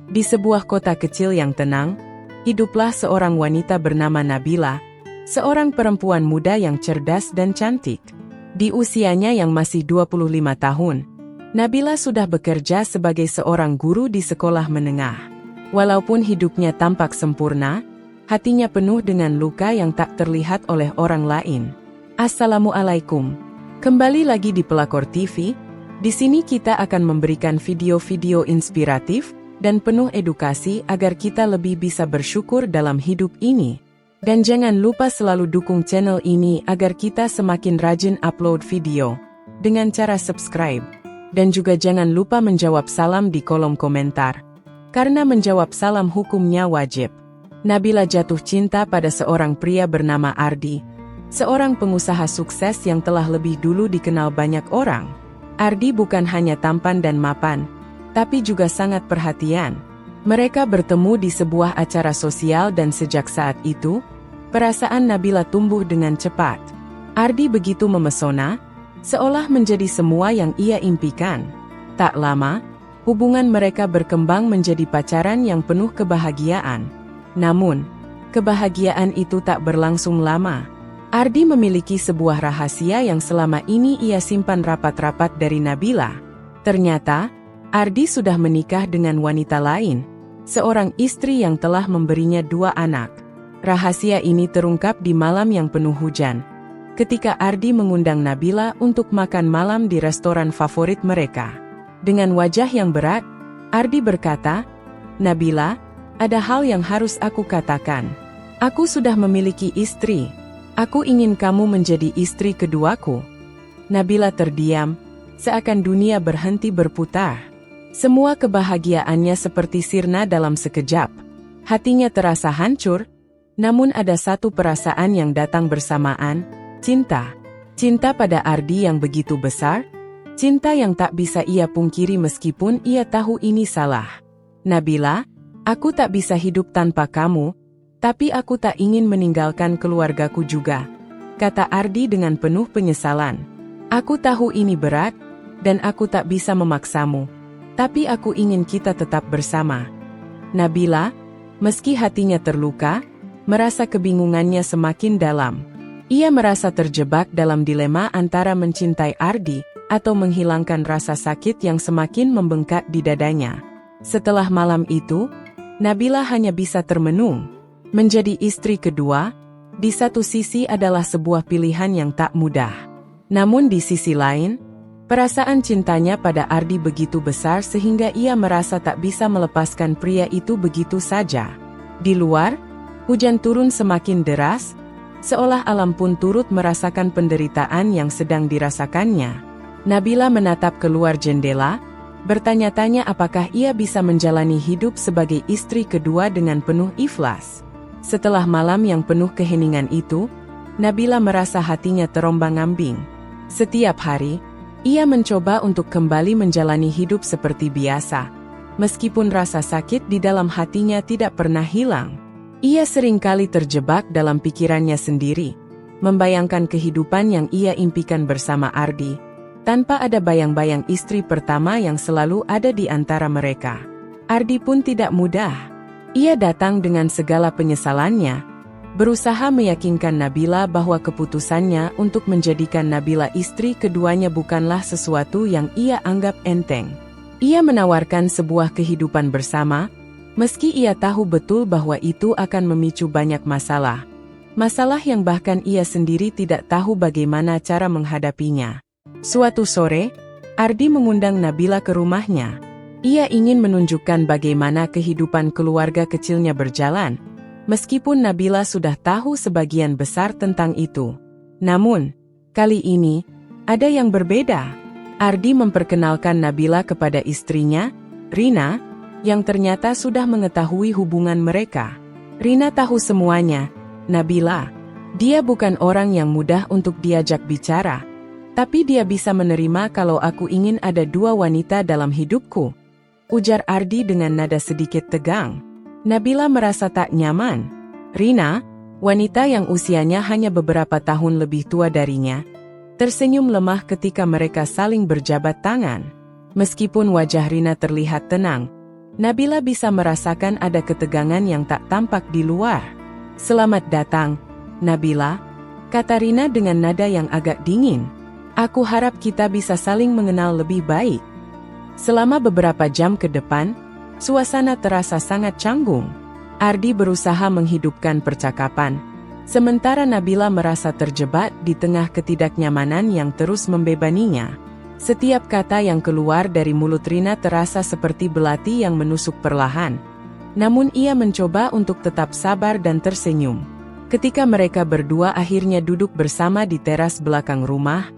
Di sebuah kota kecil yang tenang, hiduplah seorang wanita bernama Nabila, seorang perempuan muda yang cerdas dan cantik. Di usianya yang masih 25 tahun, Nabila sudah bekerja sebagai seorang guru di sekolah menengah. Walaupun hidupnya tampak sempurna, hatinya penuh dengan luka yang tak terlihat oleh orang lain. Assalamualaikum. Kembali lagi di Pelakor TV. Di sini kita akan memberikan video-video inspiratif dan penuh edukasi agar kita lebih bisa bersyukur dalam hidup ini. Dan jangan lupa selalu dukung channel ini agar kita semakin rajin upload video dengan cara subscribe. Dan juga jangan lupa menjawab salam di kolom komentar, karena menjawab salam hukumnya wajib. Nabila jatuh cinta pada seorang pria bernama Ardi, seorang pengusaha sukses yang telah lebih dulu dikenal banyak orang. Ardi bukan hanya tampan dan mapan, tapi juga sangat perhatian. Mereka bertemu di sebuah acara sosial dan sejak saat itu, perasaan Nabila tumbuh dengan cepat. Ardi begitu memesona, seolah menjadi semua yang ia impikan. Tak lama, hubungan mereka berkembang menjadi pacaran yang penuh kebahagiaan. Namun, kebahagiaan itu tak berlangsung lama. Ardi memiliki sebuah rahasia yang selama ini ia simpan rapat-rapat dari Nabila. Ternyata, Ardi sudah menikah dengan wanita lain, seorang istri yang telah memberinya 2 anak. Rahasia ini terungkap di malam yang penuh hujan, ketika Ardi mengundang Nabila untuk makan malam di restoran favorit mereka. Dengan wajah yang berat, Ardi berkata, "Nabila, ada hal yang harus aku katakan. Aku sudah memiliki istri. Aku ingin kamu menjadi istri keduaku." Nabila terdiam, seakan dunia berhenti berputar. Semua kebahagiaannya seperti sirna dalam sekejap. Hatinya terasa hancur, namun ada satu perasaan yang datang bersamaan, cinta. Cinta pada Ardi yang begitu besar, cinta yang tak bisa ia pungkiri meskipun ia tahu ini salah. "Nabila, aku tak bisa hidup tanpa kamu, tapi aku tak ingin meninggalkan keluargaku juga," kata Ardi dengan penuh penyesalan. "Aku tahu ini berat, dan aku tak bisa memaksamu, tapi aku ingin kita tetap bersama." Nabila, meski hatinya terluka, merasa kebingungannya semakin dalam. Ia merasa terjebak dalam dilema antara mencintai Ardi atau menghilangkan rasa sakit yang semakin membengkak di dadanya. Setelah malam itu, Nabila hanya bisa termenung. Menjadi istri kedua, di satu sisi adalah sebuah pilihan yang tak mudah. Namun di sisi lain, perasaan cintanya pada Ardi begitu besar sehingga ia merasa tak bisa melepaskan pria itu begitu saja. Di luar, hujan turun semakin deras, seolah alam pun turut merasakan penderitaan yang sedang dirasakannya. Nabila menatap keluar jendela, bertanya-tanya apakah ia bisa menjalani hidup sebagai istri kedua dengan penuh ikhlas. Setelah malam yang penuh keheningan itu, Nabila merasa hatinya terombang-ambing. Setiap hari, ia mencoba untuk kembali menjalani hidup seperti biasa. Meskipun rasa sakit di dalam hatinya tidak pernah hilang, ia seringkali terjebak dalam pikirannya sendiri, membayangkan kehidupan yang ia impikan bersama Ardi, tanpa ada bayang-bayang istri pertama yang selalu ada di antara mereka. Ardi pun tidak mudah. Ia datang dengan segala penyesalannya, berusaha meyakinkan Nabila bahwa keputusannya untuk menjadikan Nabila istri keduanya bukanlah sesuatu yang ia anggap enteng. Ia menawarkan sebuah kehidupan bersama, meski ia tahu betul bahwa itu akan memicu banyak masalah. Masalah yang bahkan ia sendiri tidak tahu bagaimana cara menghadapinya. Suatu sore, Ardi mengundang Nabila ke rumahnya. Ia ingin menunjukkan bagaimana kehidupan keluarga kecilnya berjalan, meskipun Nabila sudah tahu sebagian besar tentang itu. Namun, kali ini, ada yang berbeda. Ardi memperkenalkan Nabila kepada istrinya, Rina, yang ternyata sudah mengetahui hubungan mereka. Rina tahu semuanya. "Nabila, dia bukan orang yang mudah untuk diajak bicara, tapi dia bisa menerima kalau aku ingin ada 2 wanita dalam hidupku," ujar Ardi dengan nada sedikit tegang. Nabila merasa tak nyaman. Rina, wanita yang usianya hanya beberapa tahun lebih tua darinya, tersenyum lemah ketika mereka saling berjabat tangan. Meskipun wajah Rina terlihat tenang, Nabila bisa merasakan ada ketegangan yang tak tampak di luar. "Selamat datang, Nabila," kata Rina dengan nada yang agak dingin. "Aku harap kita bisa saling mengenal lebih baik." Selama beberapa jam ke depan, suasana terasa sangat canggung. Ardi berusaha menghidupkan percakapan, sementara Nabila merasa terjebak di tengah ketidaknyamanan yang terus membebaninya. Setiap kata yang keluar dari mulut Rina terasa seperti belati yang menusuk perlahan. Namun ia mencoba untuk tetap sabar dan tersenyum. Ketika mereka berdua akhirnya duduk bersama di teras belakang rumah,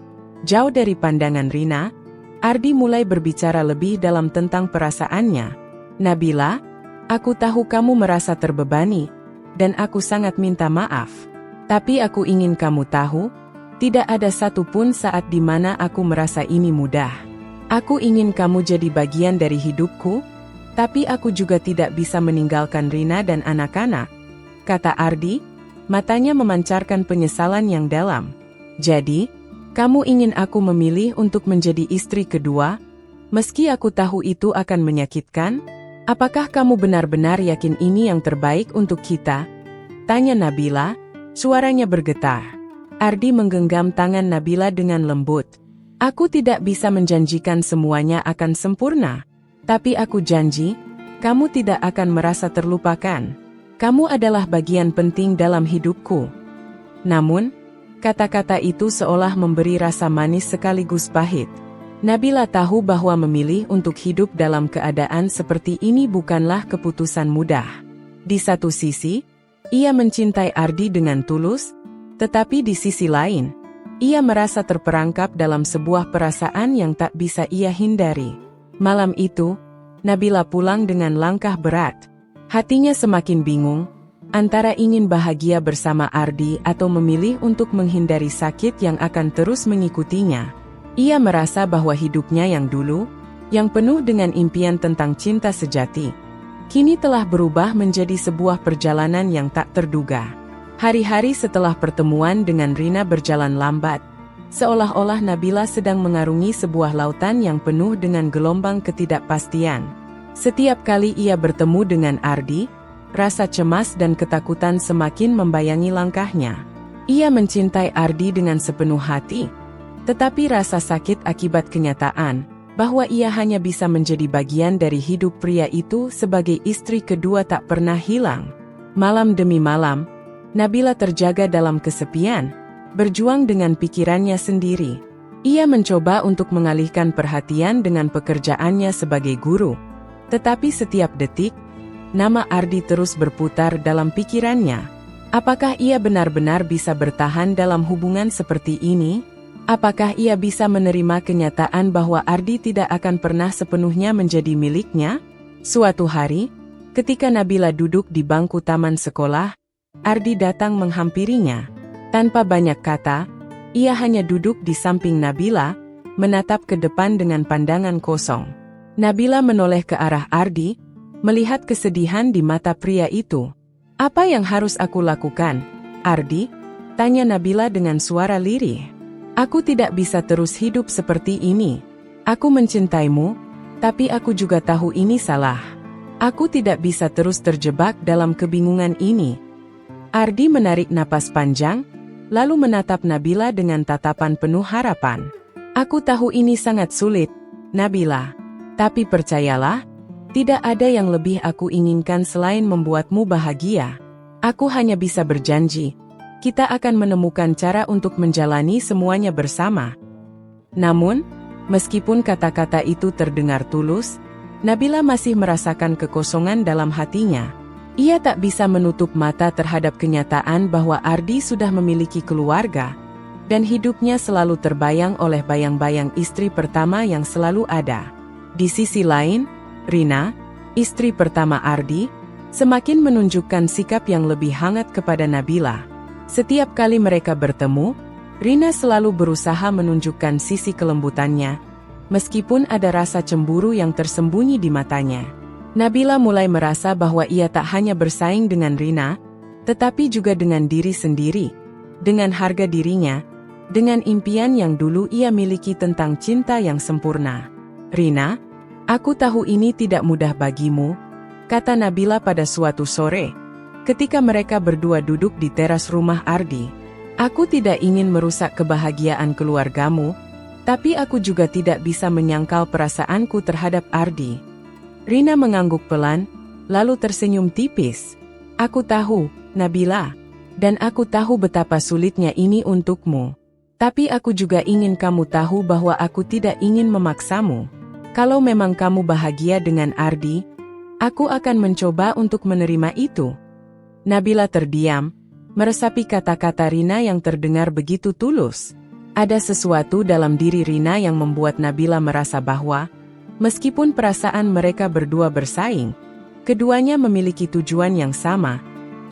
jauh dari pandangan Rina, Ardi mulai berbicara lebih dalam tentang perasaannya. "Nabila, aku tahu kamu merasa terbebani, dan aku sangat minta maaf. Tapi aku ingin kamu tahu, tidak ada satupun saat di mana aku merasa ini mudah. Aku ingin kamu jadi bagian dari hidupku, tapi aku juga tidak bisa meninggalkan Rina dan anak-anak," kata Ardi, matanya memancarkan penyesalan yang dalam. "Jadi, kamu ingin aku memilih untuk menjadi istri kedua, meski aku tahu itu akan menyakitkan? Apakah kamu benar-benar yakin ini yang terbaik untuk kita?" tanya Nabila, suaranya bergetar. Ardi menggenggam tangan Nabila dengan lembut. "Aku tidak bisa menjanjikan semuanya akan sempurna. Tapi aku janji, kamu tidak akan merasa terlupakan. Kamu adalah bagian penting dalam hidupku." Namun, kata-kata itu seolah memberi rasa manis sekaligus pahit. Nabila tahu bahwa memilih untuk hidup dalam keadaan seperti ini bukanlah keputusan mudah. Di satu sisi, ia mencintai Ardi dengan tulus, tetapi di sisi lain, ia merasa terperangkap dalam sebuah perasaan yang tak bisa ia hindari. Malam itu, Nabila pulang dengan langkah berat. Hatinya semakin bingung, antara ingin bahagia bersama Ardi atau memilih untuk menghindari sakit yang akan terus mengikutinya. Ia merasa bahwa hidupnya yang dulu, yang penuh dengan impian tentang cinta sejati, kini telah berubah menjadi sebuah perjalanan yang tak terduga. Hari-hari setelah pertemuan dengan Rina berjalan lambat, seolah-olah Nabila sedang mengarungi sebuah lautan yang penuh dengan gelombang ketidakpastian. Setiap kali ia bertemu dengan Ardi, rasa cemas dan ketakutan semakin membayangi langkahnya. Ia mencintai Ardi dengan sepenuh hati, tetapi rasa sakit akibat kenyataan bahwa ia hanya bisa menjadi bagian dari hidup pria itu sebagai istri kedua tak pernah hilang. Malam demi malam, Nabila terjaga dalam kesepian, berjuang dengan pikirannya sendiri. Ia mencoba untuk mengalihkan perhatian dengan pekerjaannya sebagai guru. Tetapi setiap detik, nama Ardi terus berputar dalam pikirannya. Apakah ia benar-benar bisa bertahan dalam hubungan seperti ini? Apakah ia bisa menerima kenyataan bahwa Ardi tidak akan pernah sepenuhnya menjadi miliknya? Suatu hari, ketika Nabila duduk di bangku taman sekolah, Ardi datang menghampirinya. Tanpa banyak kata, ia hanya duduk di samping Nabila, menatap ke depan dengan pandangan kosong. Nabila menoleh ke arah Ardi, melihat kesedihan di mata pria itu. "Apa yang harus aku lakukan, Ardi?" tanya Nabila dengan suara lirih. "Aku tidak bisa terus hidup seperti ini. Aku mencintaimu, tapi aku juga tahu ini salah. Aku tidak bisa terus terjebak dalam kebingungan ini." Ardi menarik napas panjang, lalu menatap Nabila dengan tatapan penuh harapan. "Aku tahu ini sangat sulit, Nabila. Tapi percayalah, tidak ada yang lebih aku inginkan selain membuatmu bahagia. Aku hanya bisa berjanji, kita akan menemukan cara untuk menjalani semuanya bersama." Namun, meskipun kata-kata itu terdengar tulus, Nabila masih merasakan kekosongan dalam hatinya. Ia tak bisa menutup mata terhadap kenyataan bahwa Ardi sudah memiliki keluarga, dan hidupnya selalu terbayang oleh bayang-bayang istri pertama yang selalu ada. Di sisi lain, Rina, istri pertama Ardi, semakin menunjukkan sikap yang lebih hangat kepada Nabila. Setiap kali mereka bertemu, Rina selalu berusaha menunjukkan sisi kelembutannya, meskipun ada rasa cemburu yang tersembunyi di matanya. Nabila mulai merasa bahwa ia tak hanya bersaing dengan Rina, tetapi juga dengan diri sendiri, dengan harga dirinya, dengan impian yang dulu ia miliki tentang cinta yang sempurna. "Rina, Aku tahu ini tidak mudah bagimu, kata Nabila pada suatu sore, ketika mereka berdua duduk di teras rumah Ardi. Aku tidak ingin merusak kebahagiaan keluargamu, tapi aku juga tidak bisa menyangkal perasaanku terhadap Ardi. Rina mengangguk pelan, lalu tersenyum tipis. Aku tahu, Nabila, dan aku tahu betapa sulitnya ini untukmu. Tapi aku juga ingin kamu tahu bahwa aku tidak ingin memaksamu. Kalau memang kamu bahagia dengan Ardi, aku akan mencoba untuk menerima itu. Nabila terdiam, meresapi kata-kata Rina yang terdengar begitu tulus. Ada sesuatu dalam diri Rina yang membuat Nabila merasa bahwa, meskipun perasaan mereka berdua bersaing, keduanya memiliki tujuan yang sama,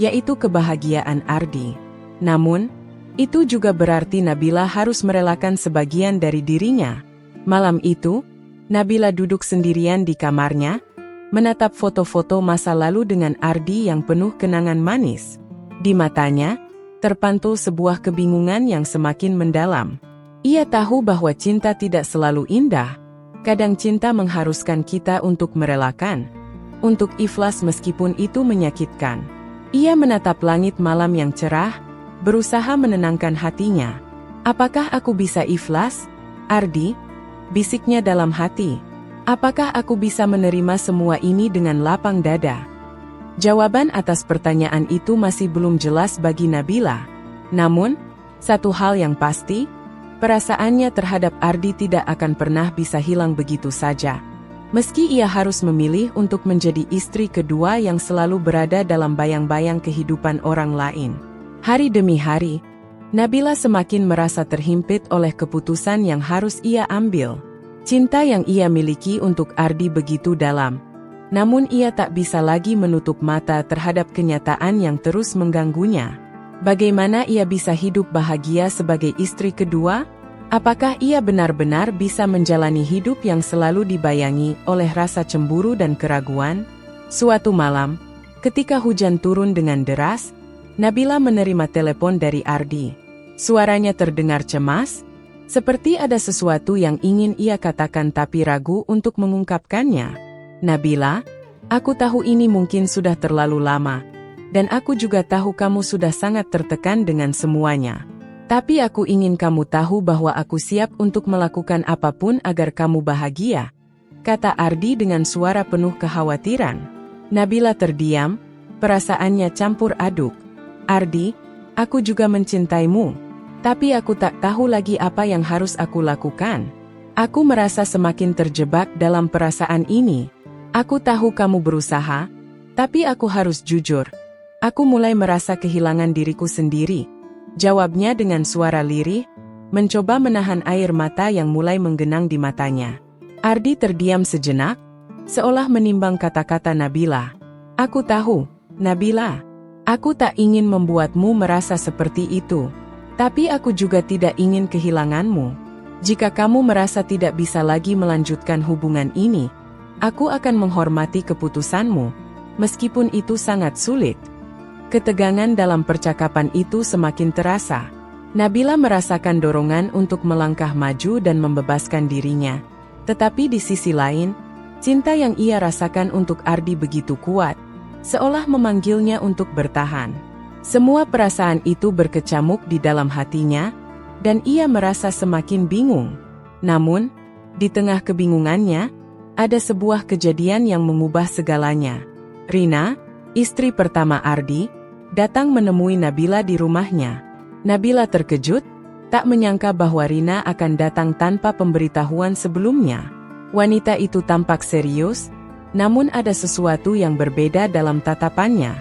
yaitu kebahagiaan Ardi. Namun, itu juga berarti Nabila harus merelakan sebagian dari dirinya. Malam itu, Nabila duduk sendirian di kamarnya, menatap foto-foto masa lalu dengan Ardi yang penuh kenangan manis. Di matanya, terpantul sebuah kebingungan yang semakin mendalam. Ia tahu bahwa cinta tidak selalu indah. Kadang cinta mengharuskan kita untuk merelakan, untuk ikhlas meskipun itu menyakitkan. Ia menatap langit malam yang cerah, berusaha menenangkan hatinya. Apakah aku bisa ikhlas, Ardi? Bisiknya dalam hati. Apakah aku bisa menerima semua ini dengan lapang dada? Jawaban atas pertanyaan itu masih belum jelas bagi Nabila. Namun, satu hal yang pasti, perasaannya terhadap Ardi tidak akan pernah bisa hilang begitu saja. Meski ia harus memilih untuk menjadi istri kedua yang selalu berada dalam bayang-bayang kehidupan orang lain. Hari demi hari, Nabila semakin merasa terhimpit oleh keputusan yang harus ia ambil. Cinta yang ia miliki untuk Ardi begitu dalam. Namun ia tak bisa lagi menutup mata terhadap kenyataan yang terus mengganggunya. Bagaimana ia bisa hidup bahagia sebagai istri kedua? Apakah ia benar-benar bisa menjalani hidup yang selalu dibayangi oleh rasa cemburu dan keraguan? Suatu malam, ketika hujan turun dengan deras, Nabila menerima telepon dari Ardi. Suaranya terdengar cemas, seperti ada sesuatu yang ingin ia katakan tapi ragu untuk mengungkapkannya. Nabila, aku tahu ini mungkin sudah terlalu lama, dan aku juga tahu kamu sudah sangat tertekan dengan semuanya. Tapi aku ingin kamu tahu bahwa aku siap untuk melakukan apapun agar kamu bahagia, kata Ardi dengan suara penuh kekhawatiran. Nabila terdiam, perasaannya campur aduk. Ardi, aku juga mencintaimu, tapi aku tak tahu lagi apa yang harus aku lakukan. Aku merasa semakin terjebak dalam perasaan ini. Aku tahu kamu berusaha, tapi aku harus jujur. Aku mulai merasa kehilangan diriku sendiri. Jawabnya dengan suara lirih, mencoba menahan air mata yang mulai menggenang di matanya. Ardi terdiam sejenak, seolah menimbang kata-kata Nabila. Aku tahu, Nabila. Aku tak ingin membuatmu merasa seperti itu. Tapi aku juga tidak ingin kehilanganmu. Jika kamu merasa tidak bisa lagi melanjutkan hubungan ini, aku akan menghormati keputusanmu, meskipun itu sangat sulit. Ketegangan dalam percakapan itu semakin terasa. Nabila merasakan dorongan untuk melangkah maju dan membebaskan dirinya. Tetapi di sisi lain, cinta yang ia rasakan untuk Ardi begitu kuat, seolah memanggilnya untuk bertahan. Semua perasaan itu berkecamuk di dalam hatinya, dan ia merasa semakin bingung. Namun, di tengah kebingungannya, ada sebuah kejadian yang mengubah segalanya. Rina, istri pertama Ardi, datang menemui Nabila di rumahnya. Nabila terkejut, tak menyangka bahwa Rina akan datang tanpa pemberitahuan sebelumnya. Wanita itu tampak serius, namun ada sesuatu yang berbeda dalam tatapannya.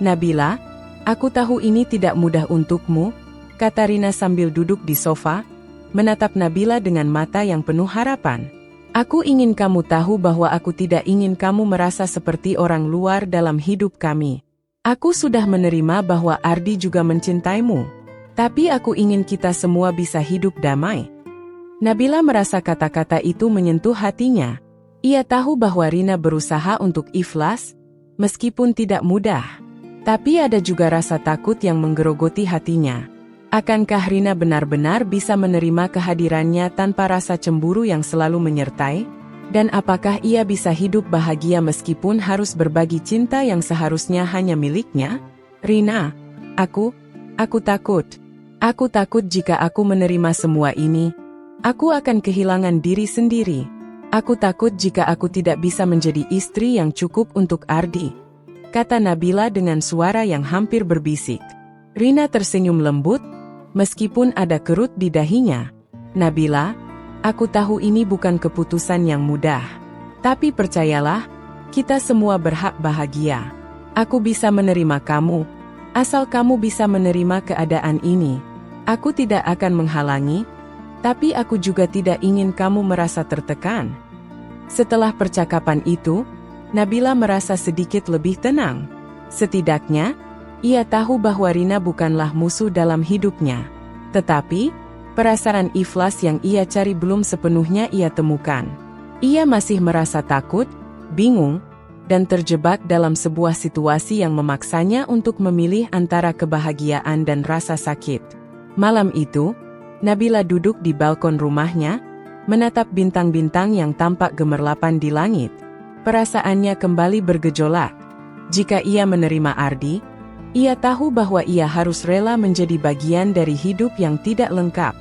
Nabila, aku tahu ini tidak mudah untukmu, kata Rina sambil duduk di sofa, menatap Nabila dengan mata yang penuh harapan. Aku ingin kamu tahu bahwa aku tidak ingin kamu merasa seperti orang luar dalam hidup kami. Aku sudah menerima bahwa Ardi juga mencintaimu, tapi aku ingin kita semua bisa hidup damai. Nabila merasa kata-kata itu menyentuh hatinya. Ia tahu bahwa Rina berusaha untuk ikhlas, meskipun tidak mudah. Tapi ada juga rasa takut yang menggerogoti hatinya. Akankah Rina benar-benar bisa menerima kehadirannya tanpa rasa cemburu yang selalu menyertai? Dan apakah ia bisa hidup bahagia meskipun harus berbagi cinta yang seharusnya hanya miliknya? Rina, aku takut. Aku takut jika aku menerima semua ini, aku akan kehilangan diri sendiri. Aku takut jika aku tidak bisa menjadi istri yang cukup untuk Ardi, kata Nabila dengan suara yang hampir berbisik. Rina tersenyum lembut, meskipun ada kerut di dahinya. Nabila, aku tahu ini bukan keputusan yang mudah. Tapi percayalah, kita semua berhak bahagia. Aku bisa menerima kamu, asal kamu bisa menerima keadaan ini. Aku tidak akan menghalangi, tapi aku juga tidak ingin kamu merasa tertekan. Setelah percakapan itu, Nabila merasa sedikit lebih tenang. Setidaknya, ia tahu bahwa Rina bukanlah musuh dalam hidupnya. Tetapi, perasaan ikhlas yang ia cari belum sepenuhnya ia temukan. Ia masih merasa takut, bingung, dan terjebak dalam sebuah situasi yang memaksanya untuk memilih antara kebahagiaan dan rasa sakit. Malam itu, Nabila duduk di balkon rumahnya, menatap bintang-bintang yang tampak gemerlapan di langit. Perasaannya kembali bergejolak. Jika ia menerima Ardi, ia tahu bahwa ia harus rela menjadi bagian dari hidup yang tidak lengkap.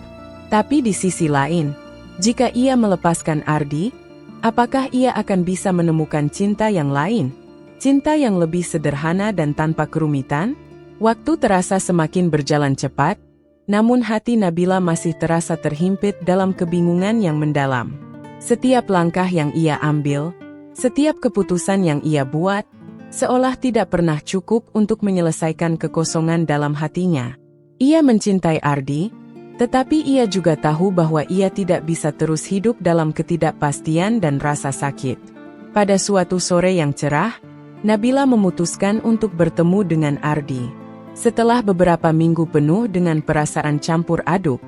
Tapi di sisi lain, jika ia melepaskan Ardi, apakah ia akan bisa menemukan cinta yang lain? Cinta yang lebih sederhana dan tanpa kerumitan? Waktu terasa semakin berjalan cepat, namun hati Nabila masih terasa terhimpit dalam kebingungan yang mendalam. Setiap langkah yang ia ambil, setiap keputusan yang ia buat, seolah tidak pernah cukup untuk menyelesaikan kekosongan dalam hatinya. Ia mencintai Ardi, tetapi ia juga tahu bahwa ia tidak bisa terus hidup dalam ketidakpastian dan rasa sakit. Pada suatu sore yang cerah, Nabila memutuskan untuk bertemu dengan Ardi. Setelah beberapa minggu penuh dengan perasaan campur aduk,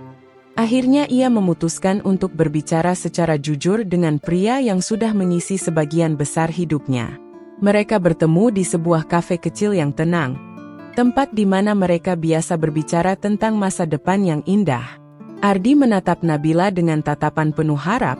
akhirnya ia memutuskan untuk berbicara secara jujur dengan pria yang sudah mengisi sebagian besar hidupnya. Mereka bertemu di sebuah kafe kecil yang tenang, tempat di mana mereka biasa berbicara tentang masa depan yang indah. Ardi menatap Nabila dengan tatapan penuh harap,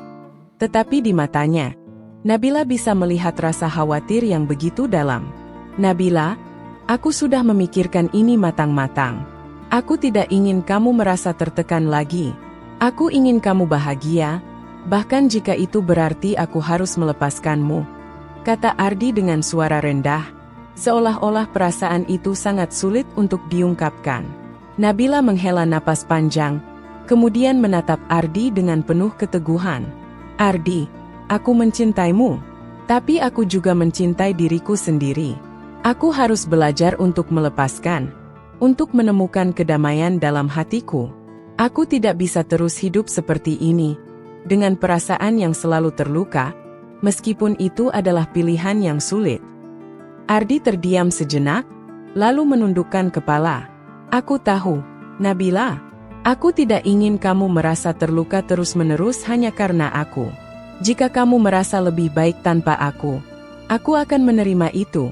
tetapi di matanya, Nabila bisa melihat rasa khawatir yang begitu dalam. Nabila, aku sudah memikirkan ini matang-matang. Aku tidak ingin kamu merasa tertekan lagi. Aku ingin kamu bahagia, bahkan jika itu berarti aku harus melepaskanmu, kata Ardi dengan suara rendah, seolah-olah perasaan itu sangat sulit untuk diungkapkan. Nabila menghela napas panjang, kemudian menatap Ardi dengan penuh keteguhan. Ardi, aku mencintaimu, tapi aku juga mencintai diriku sendiri. Aku harus belajar untuk melepaskan, untuk menemukan kedamaian dalam hatiku. Aku tidak bisa terus hidup seperti ini, dengan perasaan yang selalu terluka, meskipun itu adalah pilihan yang sulit. Ardi terdiam sejenak, lalu menundukkan kepala. Aku tahu, Nabila, aku tidak ingin kamu merasa terluka terus-menerus hanya karena aku. Jika kamu merasa lebih baik tanpa aku akan menerima itu.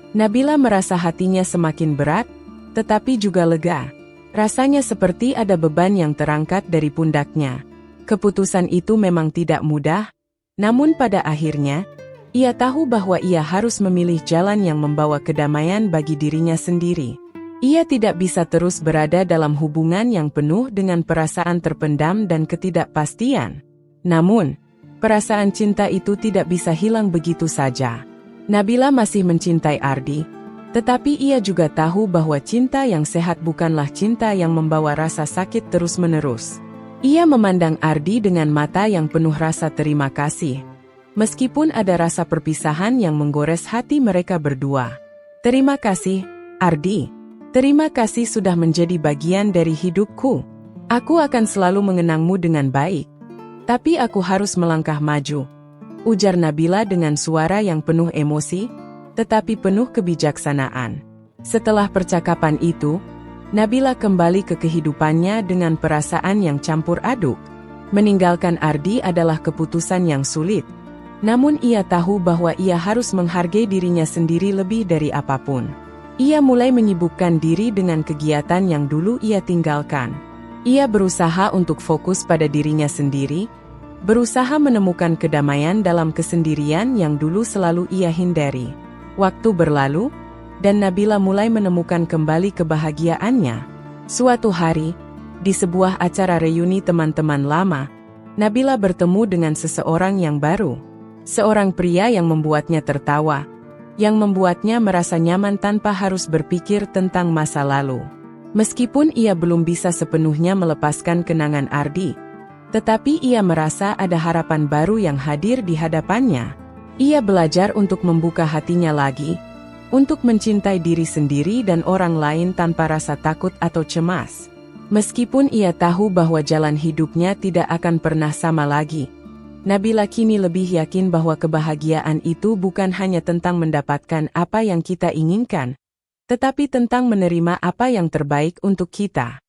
Nabila merasa hatinya semakin berat, tetapi juga lega. Rasanya seperti ada beban yang terangkat dari pundaknya. Keputusan itu memang tidak mudah, namun pada akhirnya, ia tahu bahwa ia harus memilih jalan yang membawa kedamaian bagi dirinya sendiri. Ia tidak bisa terus berada dalam hubungan yang penuh dengan perasaan terpendam dan ketidakpastian. Namun, perasaan cinta itu tidak bisa hilang begitu saja. Nabila masih mencintai Ardi, tetapi ia juga tahu bahwa cinta yang sehat bukanlah cinta yang membawa rasa sakit terus-menerus. Ia memandang Ardi dengan mata yang penuh rasa terima kasih, meskipun ada rasa perpisahan yang menggores hati mereka berdua. Terima kasih, Ardi. Terima kasih sudah menjadi bagian dari hidupku. Aku akan selalu mengenangmu dengan baik. Tapi aku harus melangkah maju, ujar Nabila dengan suara yang penuh emosi, tetapi penuh kebijaksanaan. Setelah percakapan itu, Nabila kembali ke kehidupannya dengan perasaan yang campur aduk. Meninggalkan Ardi adalah keputusan yang sulit, namun ia tahu bahwa ia harus menghargai dirinya sendiri lebih dari apapun. Ia mulai menyibukkan diri dengan kegiatan yang dulu ia tinggalkan. Ia berusaha untuk fokus pada dirinya sendiri, berusaha menemukan kedamaian dalam kesendirian yang dulu selalu ia hindari. Waktu berlalu, dan Nabila mulai menemukan kembali kebahagiaannya. Suatu hari, di sebuah acara reuni teman-teman lama, Nabila bertemu dengan seseorang yang baru. Seorang pria yang membuatnya tertawa, yang membuatnya merasa nyaman tanpa harus berpikir tentang masa lalu. Meskipun ia belum bisa sepenuhnya melepaskan kenangan Ardi, tetapi ia merasa ada harapan baru yang hadir di hadapannya. Ia belajar untuk membuka hatinya lagi, untuk mencintai diri sendiri dan orang lain tanpa rasa takut atau cemas. Meskipun ia tahu bahwa jalan hidupnya tidak akan pernah sama lagi, Nabila kini lebih yakin bahwa kebahagiaan itu bukan hanya tentang mendapatkan apa yang kita inginkan, tetapi tentang menerima apa yang terbaik untuk kita.